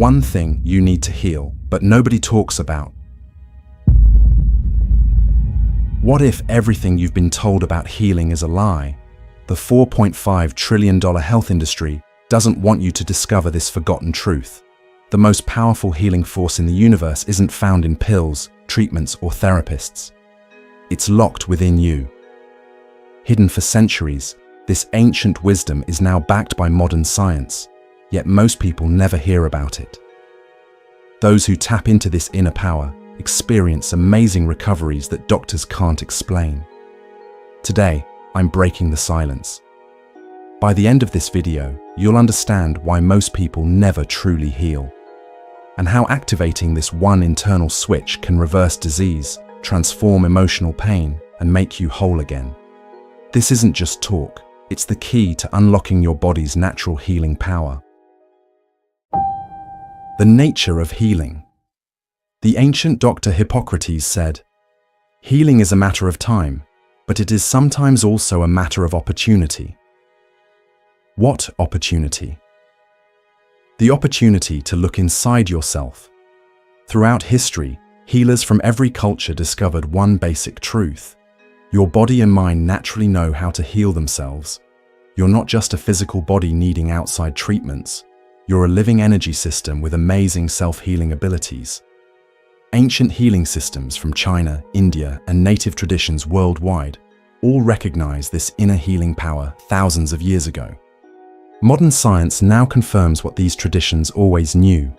one thing you need to heal, but nobody talks about. What if everything you've been told about healing is a lie? The $4.5 trillion health industry doesn't want you to discover this forgotten truth. The most powerful healing force in the universe isn't found in pills, treatments, or therapists. It's locked within you. Hidden for centuries, this ancient wisdom is now backed by modern science, yet most people never hear about it. Those who tap into this inner power experience amazing recoveries that doctors can't explain. Today, I'm breaking the silence. By the end of this video, you'll understand why most people never truly heal, and how activating this one internal switch can reverse disease, transform emotional pain, and make you whole again. This isn't just talk, it's the key to unlocking your body's natural healing power. The nature of healing. The ancient doctor Hippocrates said, "Healing is a matter of time, but it is sometimes also a matter of opportunity." What opportunity? The opportunity to look inside yourself. Throughout history, healers from every culture discovered one basic truth. Your body and mind naturally know how to heal themselves. You're not just a physical body needing outside treatments. You're a living energy system with amazing self-healing abilities. Ancient healing systems from China, India, and native traditions worldwide all recognize this inner healing power thousands of years ago. Modern science now confirms what these traditions always knew.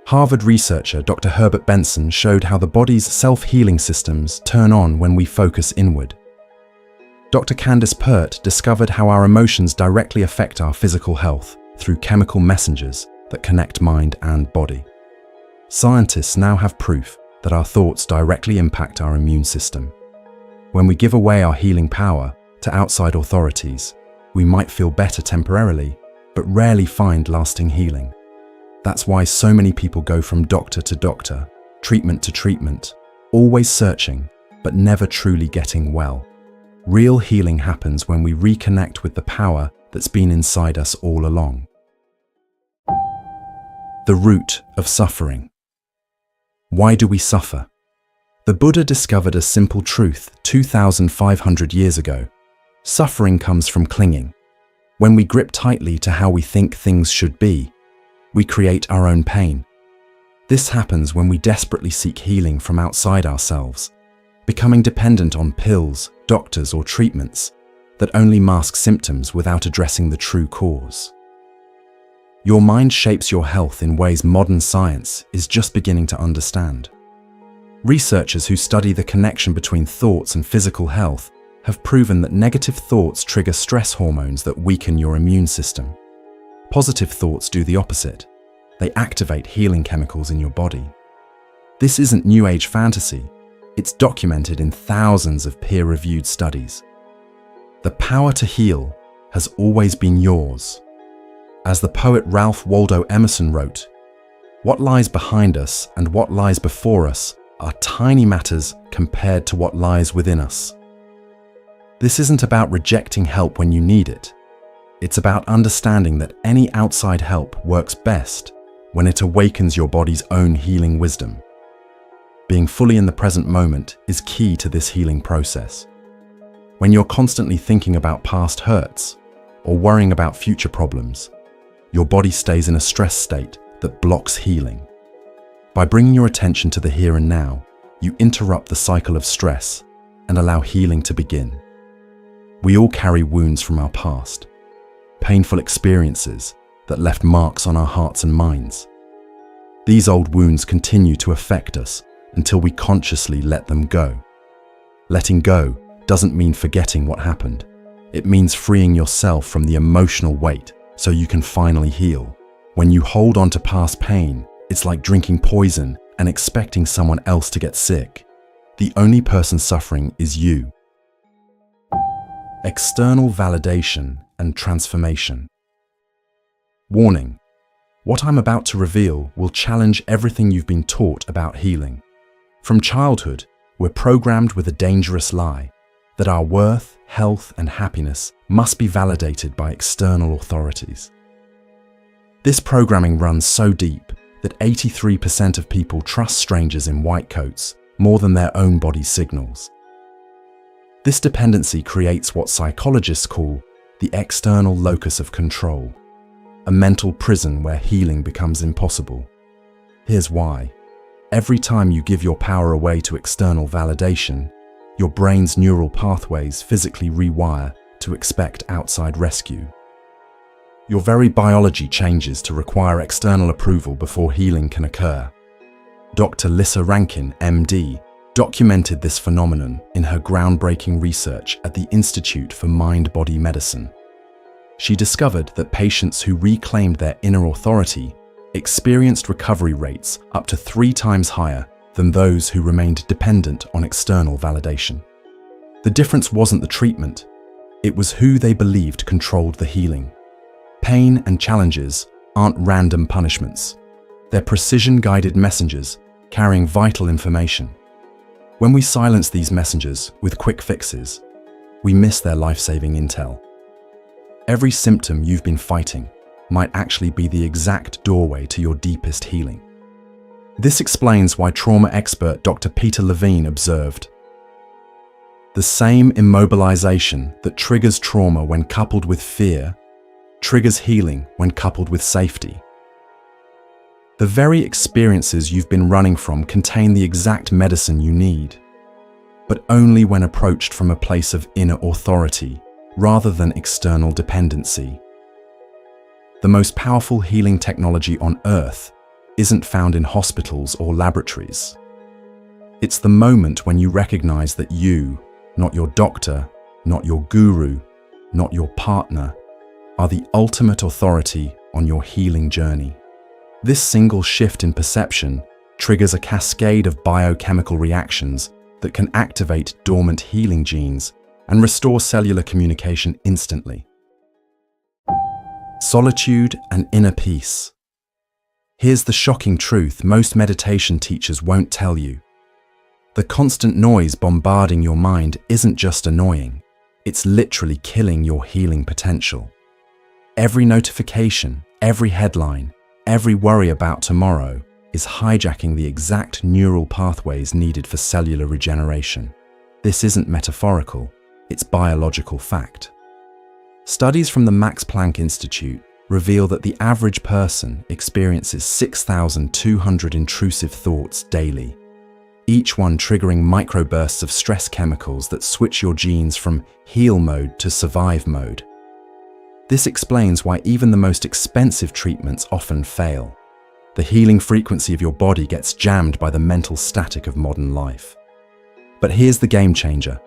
Harvard researcher Dr. Herbert Benson showed how the body's self-healing systems turn on when we focus inward. Dr. Candace Pert discovered how our emotions directly affect our physical health through chemical messengers that connect mind and body. Scientists now have proof that our thoughts directly impact our immune system. When we give away our healing power to outside authorities, we might feel better temporarily, but rarely find lasting healing. That's why so many people go from doctor to doctor, treatment to treatment, always searching, but never truly getting well. Real healing happens when we reconnect with the power that's been inside us all along. The root of suffering. Why do we suffer? The Buddha discovered a simple truth 2,500 years ago. Suffering comes from clinging. When we grip tightly to how we think things should be, we create our own pain. This happens when we desperately seek healing from outside ourselves, becoming dependent on pills, doctors, or treatments that only mask symptoms without addressing the true cause. Your mind shapes your health in ways modern science is just beginning to understand. Researchers who study the connection between thoughts and physical health have proven that negative thoughts trigger stress hormones that weaken your immune system. Positive thoughts do the opposite. They activate healing chemicals in your body. This isn't New Age fantasy. It's documented in thousands of peer-reviewed studies. The power to heal has always been yours. As the poet Ralph Waldo Emerson wrote, "What lies behind us and what lies before us are tiny matters compared to what lies within us." This isn't about rejecting help when you need it. It's about understanding that any outside help works best when it awakens your body's own healing wisdom. Being fully in the present moment is key to this healing process. When you're constantly thinking about past hurts or worrying about future problems, your body stays in a stress state that blocks healing. By bringing your attention to the here and now, you interrupt the cycle of stress and allow healing to begin. We all carry wounds from our past, painful experiences that left marks on our hearts and minds. These old wounds continue to affect us until we consciously let them go. Letting go doesn't mean forgetting what happened. It means freeing yourself from the emotional weight so you can finally heal. When you hold on to past pain, it's like drinking poison and expecting someone else to get sick. The only person suffering is you. External validation and transformation. Warning: what I'm about to reveal will challenge everything you've been taught about healing. From childhood, we're programmed with a dangerous lie that our worth, health, and happiness must be validated by external authorities. This programming runs so deep that 83% of people trust strangers in white coats more than their own body's signals. This dependency creates what psychologists call the external locus of control, a mental prison where healing becomes impossible. Here's why. Every time you give your power away to external validation, your brain's neural pathways physically rewire to expect outside rescue. Your very biology changes to require external approval before healing can occur. Dr. Lissa Rankin, MD, documented this phenomenon in her groundbreaking research at the Institute for Mind-Body Medicine. She discovered that patients who reclaimed their inner authority experienced recovery rates up to 3 times higher than those who remained dependent on external validation. The difference wasn't the treatment, it was who they believed controlled the healing. Pain and challenges aren't random punishments. They're precision-guided messengers carrying vital information. When we silence these messengers with quick fixes, we miss their life-saving intel. Every symptom you've been fighting might actually be the exact doorway to your deepest healing. This explains why trauma expert Dr. Peter Levine observed, "The same immobilization that triggers trauma when coupled with fear triggers healing when coupled with safety." The very experiences you've been running from contain the exact medicine you need, but only when approached from a place of inner authority rather than external dependency. The most powerful healing technology on Earth isn't found in hospitals or laboratories. It's the moment when you recognize that you, not your doctor, not your guru, not your partner, are the ultimate authority on your healing journey. This single shift in perception triggers a cascade of biochemical reactions that can activate dormant healing genes and restore cellular communication instantly. Solitude and inner peace. Here's the shocking truth most meditation teachers won't tell you. The constant noise bombarding your mind isn't just annoying, it's literally killing your healing potential. Every notification, every headline, every worry about tomorrow is hijacking the exact neural pathways needed for cellular regeneration. This isn't metaphorical, it's biological fact. Studies from the Max Planck Institute reveal that the average person experiences 6,200 intrusive thoughts daily, each one triggering microbursts of stress chemicals that switch your genes from heal mode to survive mode. This explains why even the most expensive treatments often fail. The healing frequency of your body gets jammed by the mental static of modern life. But here's the game changer.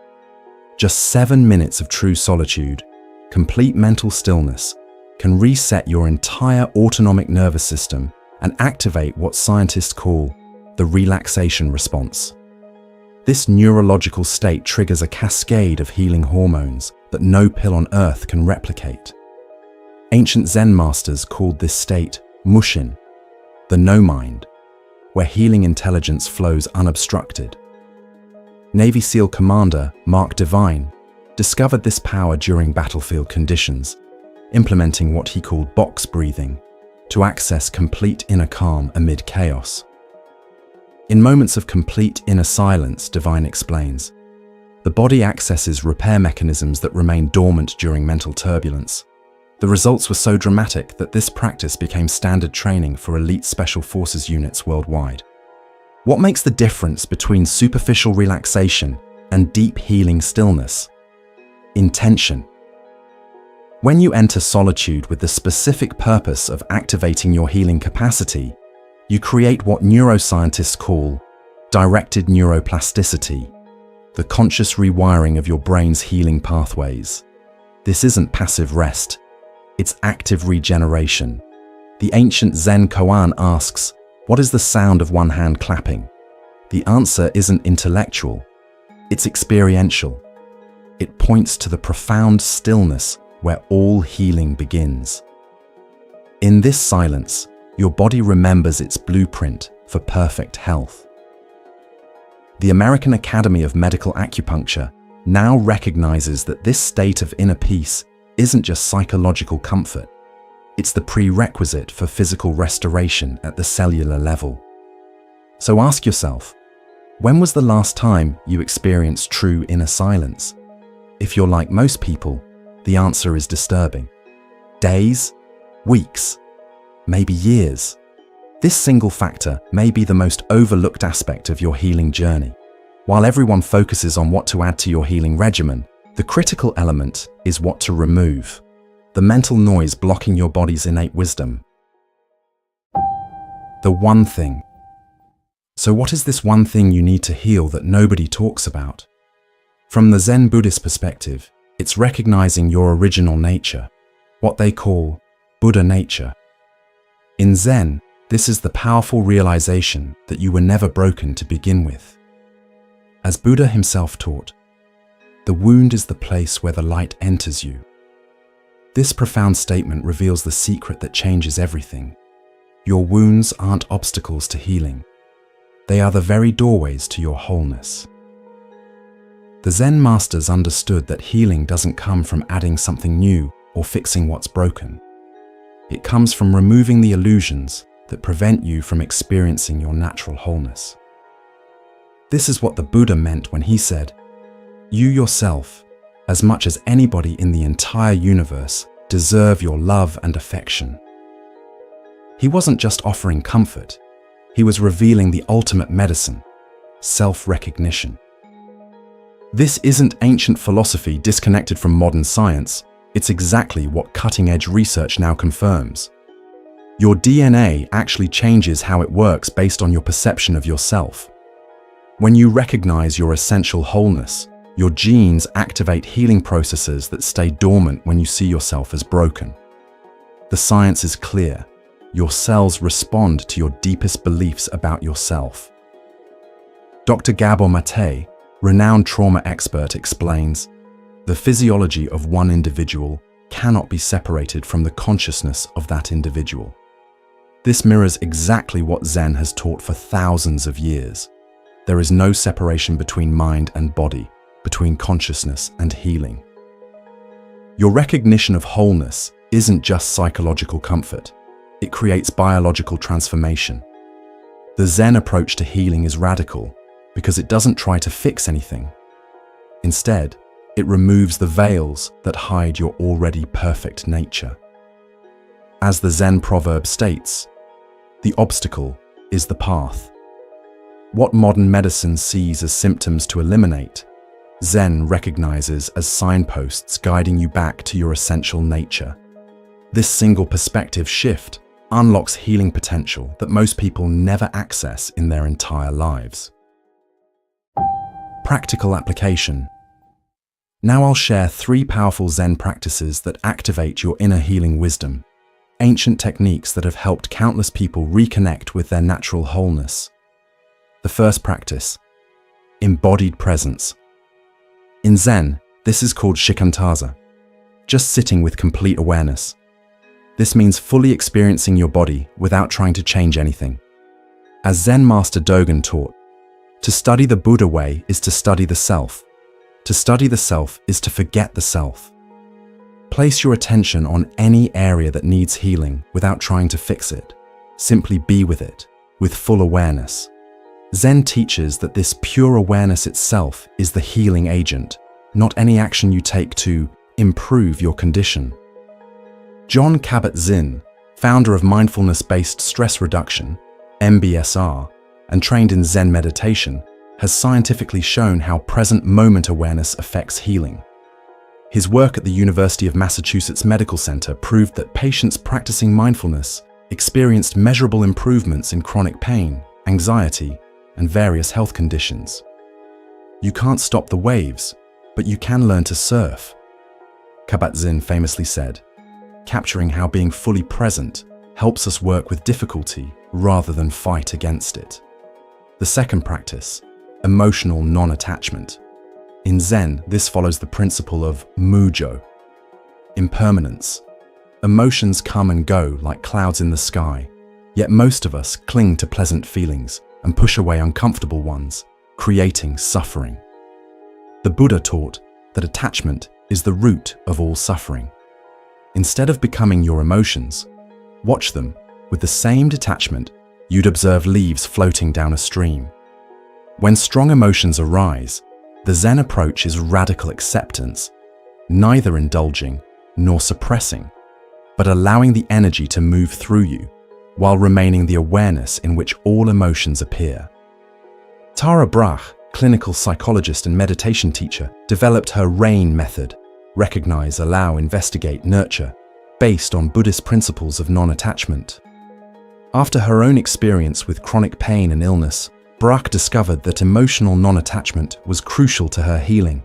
Just 7 minutes of true solitude, complete mental stillness, can reset your entire autonomic nervous system and activate what scientists call the relaxation response. This neurological state triggers a cascade of healing hormones that no pill on earth can replicate. Ancient Zen masters called this state Mushin, the no-mind, where healing intelligence flows unobstructed. Navy SEAL commander Mark Devine discovered this power during battlefield conditions, implementing what he called box breathing to access complete inner calm amid chaos. In moments of complete inner silence, Devine explains, the body accesses repair mechanisms that remain dormant during mental turbulence. The results were so dramatic that this practice became standard training for elite special forces units worldwide. What makes the difference between superficial relaxation and deep healing stillness? Intention. When you enter solitude with the specific purpose of activating your healing capacity, you create what neuroscientists call directed neuroplasticity, the conscious rewiring of your brain's healing pathways. This isn't passive rest, it's active regeneration. The ancient Zen koan asks, what is the sound of one hand clapping? The answer isn't intellectual, it's experiential. It points to the profound stillness where all healing begins. In this silence, your body remembers its blueprint for perfect health. The American Academy of Medical Acupuncture now recognizes that this state of inner peace isn't just psychological comfort, It's the prerequisite for physical restoration at the cellular level. So ask yourself, when was the last time you experienced true inner silence? If you're like most people, the answer is disturbing. Days, weeks, maybe years. This single factor may be the most overlooked aspect of your healing journey. While everyone focuses on what to add to your healing regimen, the critical element is what to remove. The mental noise blocking your body's innate wisdom. The one thing. So what is this one thing you need to heal that nobody talks about? From the Zen Buddhist perspective, it's recognizing your original nature, what they call Buddha nature. In Zen, this is the powerful realization that you were never broken to begin with. As Buddha himself taught, the wound is the place where the light enters you. This profound statement reveals the secret that changes everything. Your wounds aren't obstacles to healing. They are the very doorways to your wholeness. The Zen masters understood that healing doesn't come from adding something new or fixing what's broken. It comes from removing the illusions that prevent you from experiencing your natural wholeness. This is what the Buddha meant when he said, "You yourself, as much as anybody in the entire universe, deserve your love and affection." He wasn't just offering comfort, he was revealing the ultimate medicine, self-recognition. This isn't ancient philosophy disconnected from modern science, it's exactly what cutting-edge research now confirms. Your DNA actually changes how it works based on your perception of yourself. When you recognize your essential wholeness, your genes activate healing processes that stay dormant when you see yourself as broken. The science is clear. Your cells respond to your deepest beliefs about yourself. Dr. Gabor Mate, renowned trauma expert, explains, "The physiology of one individual cannot be separated from the consciousness of that individual." This mirrors exactly what Zen has taught for thousands of years. There is no separation between mind and body, between consciousness and healing. Your recognition of wholeness isn't just psychological comfort. It creates biological transformation. The Zen approach to healing is radical because it doesn't try to fix anything. Instead, it removes the veils that hide your already perfect nature. As the Zen proverb states, "The obstacle is the path." What modern medicine sees as symptoms to eliminate, Zen recognizes as signposts guiding you back to your essential nature. This single perspective shift unlocks healing potential that most people never access in their entire lives. Practical application. Now I'll share 3 powerful Zen practices that activate your inner healing wisdom, ancient techniques that have helped countless people reconnect with their natural wholeness. The first practice, embodied presence. In Zen, this is called shikantaza, just sitting with complete awareness. This means fully experiencing your body without trying to change anything. As Zen master Dogen taught, to study the Buddha way is to study the self. To study the self is to forget the self. Place your attention on any area that needs healing without trying to fix it. Simply be with it, with full awareness. Zen teaches that this pure awareness itself is the healing agent, not any action you take to improve your condition. Jon Kabat-Zinn, founder of mindfulness-based stress reduction, MBSR, and trained in Zen meditation, has scientifically shown how present moment awareness affects healing. His work at the University of Massachusetts Medical Center proved that patients practicing mindfulness experienced measurable improvements in chronic pain, anxiety, and various health conditions. You can't stop the waves, but you can learn to surf. Kabat-Zinn famously said, capturing how being fully present helps us work with difficulty rather than fight against it. The second practice, emotional non-attachment. In Zen, this follows the principle of mujo, impermanence. Emotions come and go like clouds in the sky, yet most of us cling to pleasant feelings and push away uncomfortable ones, creating suffering. The Buddha taught that attachment is the root of all suffering. Instead of becoming your emotions, watch them. With the same detachment, you'd observe leaves floating down a stream. When strong emotions arise, the Zen approach is radical acceptance, neither indulging nor suppressing, but allowing the energy to move through you, while remaining the awareness in which all emotions appear. Tara Brach, clinical psychologist and meditation teacher, developed her RAIN method, recognize, allow, investigate, nurture, based on Buddhist principles of non-attachment. After her own experience with chronic pain and illness, Brach discovered that emotional non-attachment was crucial to her healing.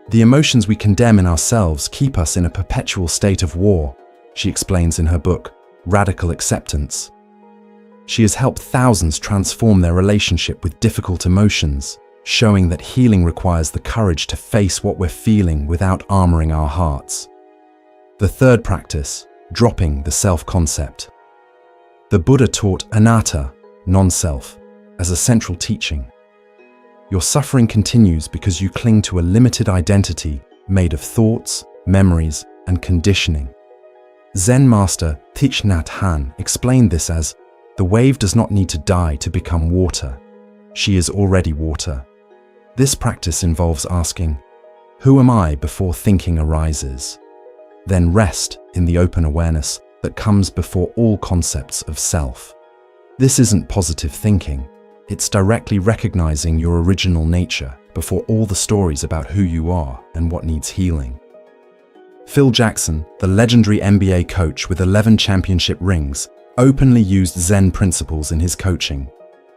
The emotions we condemn in ourselves keep us in a perpetual state of war, she explains in her book, Radical Acceptance. She has helped thousands transform their relationship with difficult emotions, showing that healing requires the courage to face what we're feeling without armoring our hearts. The third practice, dropping the self-concept. The Buddha taught anatta, non-self, as a central teaching. Your suffering continues because you cling to a limited identity made of thoughts, memories, and conditioning. Zen master Thich Nhat Hanh explained this as, the wave does not need to die to become water. She is already water. This practice involves asking, who am I before thinking arises? Then rest in the open awareness that comes before all concepts of self. This isn't positive thinking. It's directly recognizing your original nature before all the stories about who you are and what needs healing. Phil Jackson, the legendary NBA coach with 11 championship rings, openly used Zen principles in his coaching.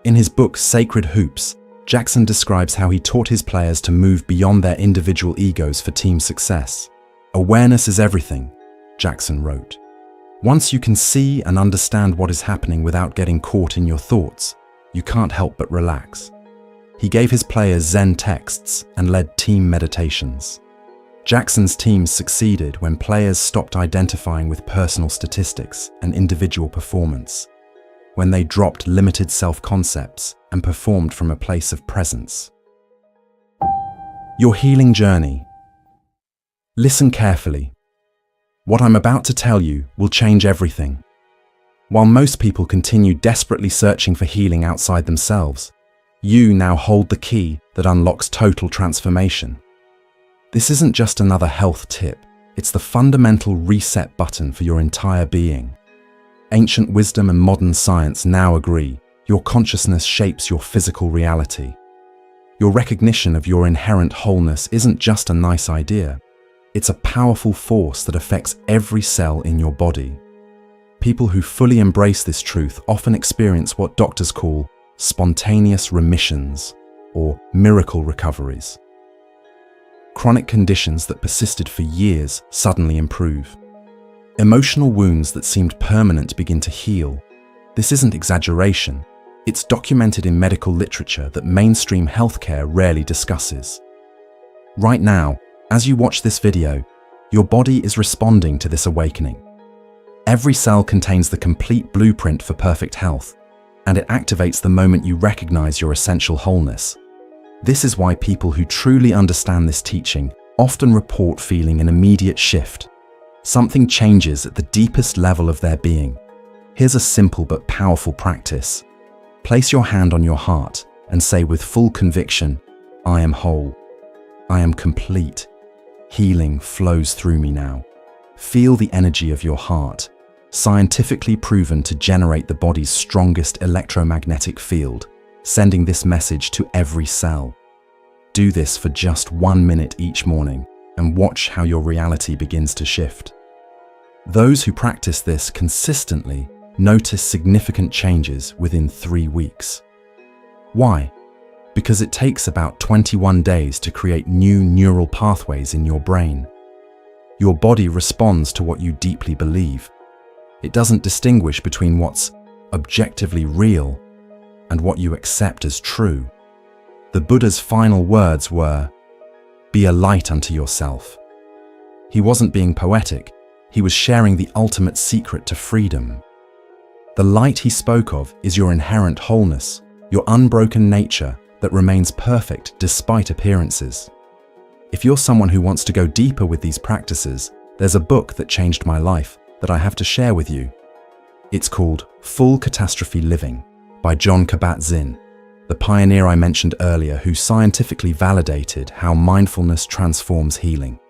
In his book Sacred Hoops, Jackson describes how he taught his players to move beyond their individual egos for team success. Awareness is everything, Jackson wrote. Once you can see and understand what is happening without getting caught in your thoughts, you can't help but relax. He gave his players Zen texts and led team meditations. Jackson's teams succeeded when players stopped identifying with personal statistics and individual performance, when they dropped limited self-concepts and performed from a place of presence. Your healing journey. Listen carefully. What I'm about to tell you will change everything. While most people continue desperately searching for healing outside themselves, you now hold the key that unlocks total transformation. This isn't just another health tip, it's the fundamental reset button for your entire being. Ancient wisdom and modern science now agree, your consciousness shapes your physical reality. Your recognition of your inherent wholeness isn't just a nice idea. It's a powerful force that affects every cell in your body. People who fully embrace this truth often experience what doctors call spontaneous remissions or miracle recoveries. Chronic conditions that persisted for years suddenly improve. Emotional wounds that seemed permanent begin to heal. This isn't exaggeration. It's documented in medical literature that mainstream healthcare rarely discusses. Right now, as you watch this video, your body is responding to this awakening. Every cell contains the complete blueprint for perfect health, and it activates the moment you recognize your essential wholeness. This is why people who truly understand this teaching often report feeling an immediate shift. Something changes at the deepest level of their being. Here's a simple but powerful practice. Place your hand on your heart and say with full conviction, I am whole. I am complete. Healing flows through me now. Feel the energy of your heart, scientifically proven to generate the body's strongest electromagnetic field, sending this message to every cell. Do this for just 1 minute each morning and watch how your reality begins to shift. Those who practice this consistently notice significant changes within 3 weeks. Why? Because it takes about 21 days to create new neural pathways in your brain. Your body responds to what you deeply believe. It doesn't distinguish between what's objectively real and what you accept as true. The Buddha's final words were, "Be a light unto yourself." He wasn't being poetic, he was sharing the ultimate secret to freedom. The light he spoke of is your inherent wholeness, your unbroken nature that remains perfect despite appearances. If you're someone who wants to go deeper with these practices, there's a book that changed my life that I have to share with you. It's called Full Catastrophe Living by Jon Kabat-Zinn, the pioneer I mentioned earlier who scientifically validated how mindfulness transforms healing.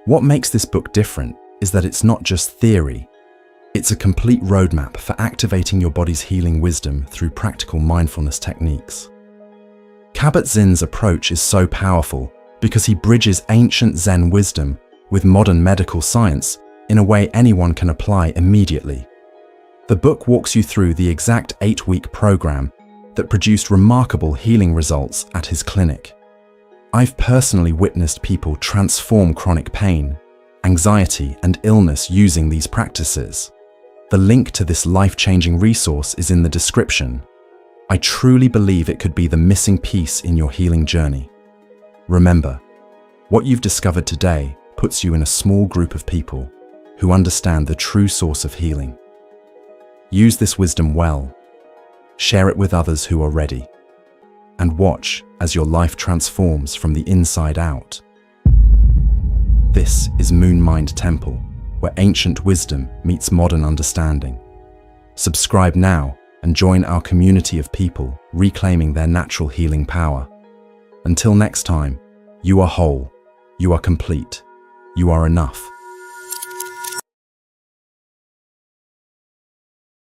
What makes this book different is that it's not just theory. It's a complete roadmap for activating your body's healing wisdom through practical mindfulness techniques. Kabat-Zinn's approach is so powerful because he bridges ancient Zen wisdom with modern medical science in a way anyone can apply immediately. The book walks you through the exact 8-week program that produced remarkable healing results at his clinic. I've personally witnessed people transform chronic pain, anxiety, and illness using these practices. The link to this life-changing resource is in the description. I truly believe it could be the missing piece in your healing journey. Remember, what you've discovered today puts you in a small group of people who understand the true source of healing. Use this wisdom well. Share it with others who are ready. And watch as your life transforms from the inside out. This is Moon Mind Temple, where ancient wisdom meets modern understanding. Subscribe now and join our community of people reclaiming their natural healing power. Until next time, you are whole, you are complete, you are enough.